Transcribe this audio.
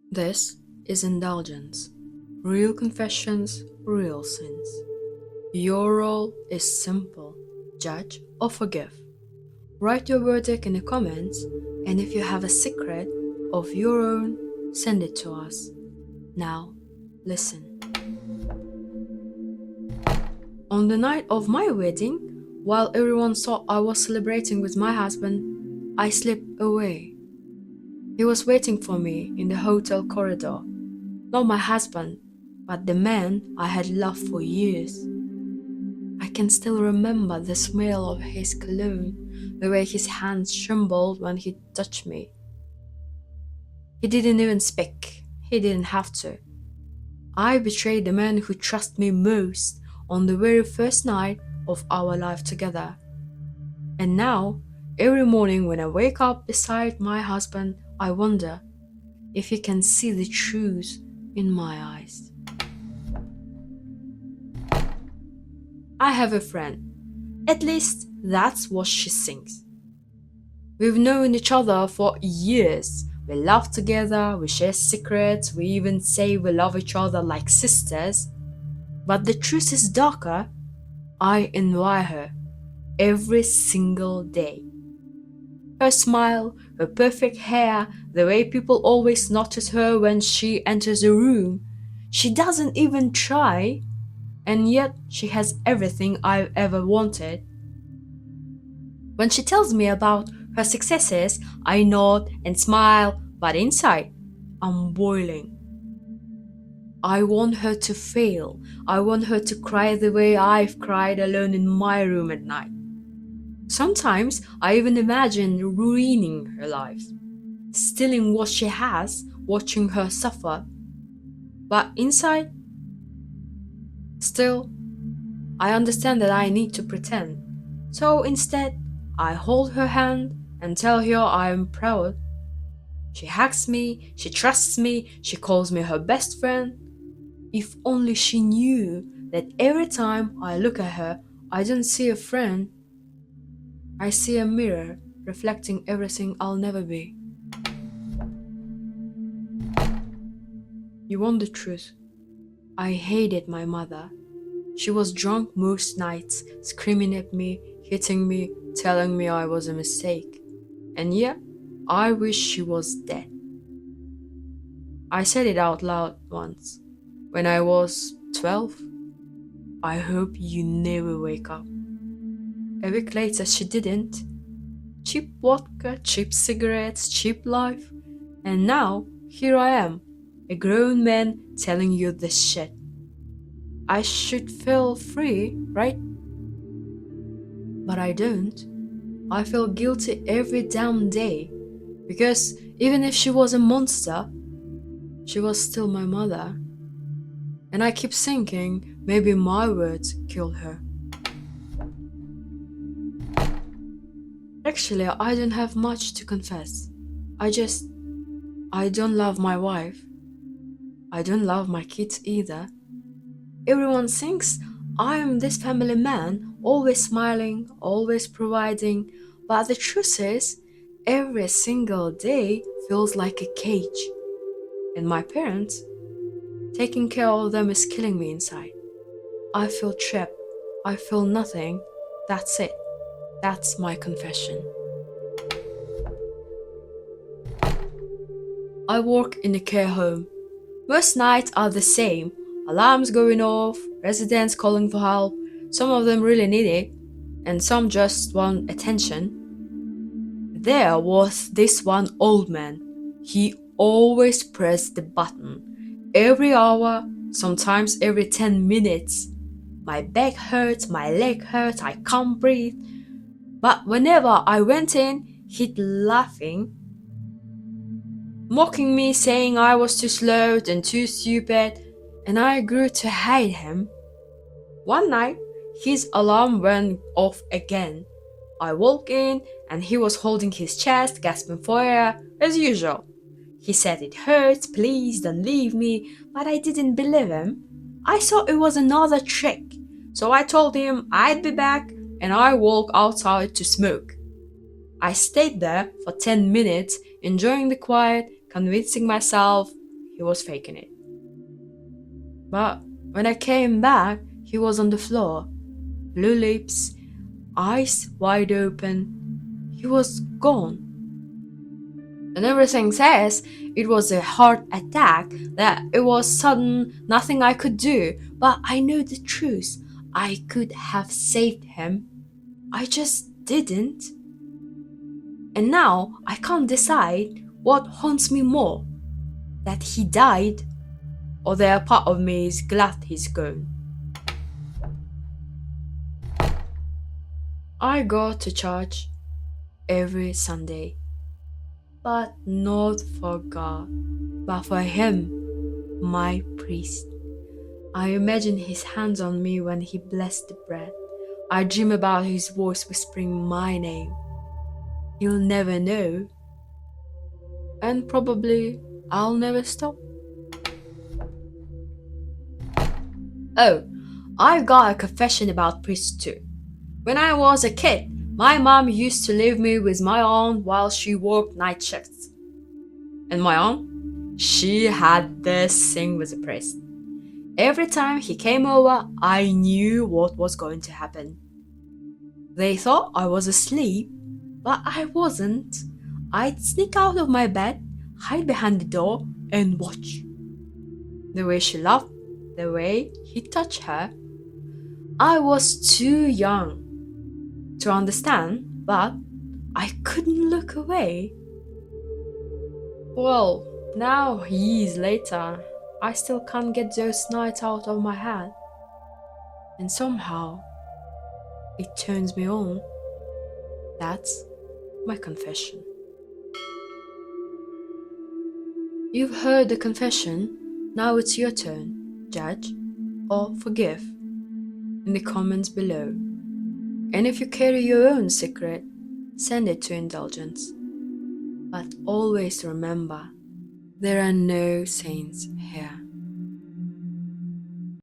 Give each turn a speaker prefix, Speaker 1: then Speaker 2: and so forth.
Speaker 1: This is Indulgence. Real confessions, real sins. Your role is simple: judge or forgive. Write your verdict in the comments, and if you have a secret of your own, send it to us. Now, listen. On the night of my wedding, while everyone thought I was celebrating with my husband, I slipped away. He was waiting for me in the hotel corridor. Not my husband, but the man I had loved for years. I can still remember the smell of his cologne, the way his hands trembled when he touched me. He didn't even speak. He didn't have to. I betrayed the man who trusted me most on the very first night of our life together. And now, every morning when I wake up beside my husband, I wonder if he can see the truth in my eyes. I have a friend. At least that's what she thinks. We've known each other for years. We laugh together, we share secrets, we even say we love each other like sisters. But the truth is darker. I envy her every single day. Her smile, her perfect hair, the way people always notice her when she enters a room. She doesn't even try, and yet she has everything I've ever wanted. When she tells me about her successes, I nod and smile, but inside, I'm boiling. I want her to fail. I want her to cry the way I've cried alone in my room at night. Sometimes I even imagine ruining her life, stealing what she has, watching her suffer. But inside, still, I understand that I need to pretend. So instead, I hold her hand and tell her I am proud. She hugs me, she trusts me, she calls me her best friend. If only she knew that every time I look at her, I don't see a friend. I see a mirror reflecting everything I'll never be. You want the truth? I hated my mother. She was drunk most nights, screaming at me, hitting me, telling me I was a mistake. And yet, I wish she was dead. I said it out loud once, when I was 12. I hope you never wake up. A week later, she didn't. Cheap vodka, cheap cigarettes, cheap life. And now, here I am, a grown man telling you this shit. I should feel free, right? But I don't. I feel guilty every damn day. Because even if she was a monster, she was still my mother. And I keep thinking maybe my words killed her. Actually, I don't have much to confess. I don't love my wife. I don't love my kids either. Everyone thinks I am this family man, always smiling, always providing, but the truth is, every single day feels like a cage. And my parents, taking care of them is killing me inside. I feel trapped. I feel nothing. That's it. That's my confession. I work in a care home. Most nights are the same. Alarms going off, residents calling for help. Some of them really need it, and some just want attention. There was this one old man. He always pressed the button. Every hour, sometimes every 10 minutes. My back hurts, my leg hurts, I can't breathe. But whenever I went in, he'd laughing, mocking me, saying I was too slow and too stupid, and I grew to hate him. One night, his alarm went off again. I walked in and he was holding his chest, gasping for air, as usual. He said it hurts, please don't leave me, but I didn't believe him. I thought it was another trick, so I told him I'd be back and I walked outside to smoke. I stayed there for 10 minutes, enjoying the quiet, convincing myself he was faking it. But when I came back, he was on the floor, blue lips, eyes wide open. He was gone. And everything says it was a heart attack, that it was sudden, nothing I could do. But I know the truth. I could have saved him. I just didn't. And now I can't decide what haunts me more, that he died, or that a part of me is glad he's gone. I go to church every Sunday, but not for God, but for him, my priest. I imagine his hands on me when he blessed the bread. I dream about his voice whispering my name. He'll never know, and probably I'll never stop. Oh, I've got a confession about priests too. When I was a kid, my mom used to leave me with my aunt while she worked night shifts. And my aunt, she had this thing with the priest. Every time he came over, I knew what was going to happen. They thought I was asleep, but I wasn't. I'd sneak out of my bed, hide behind the door, and watch. The way she laughed, the way he touched her. I was too young to understand, but I couldn't look away. Well, now years later, I still can't get those nights out of my head. And somehow, it turns me on. That's my confession. You've heard the confession, now it's your turn. Judge or forgive in the comments below. And if you carry your own secret, send it to Indulgence. But always remember, there are no saints here.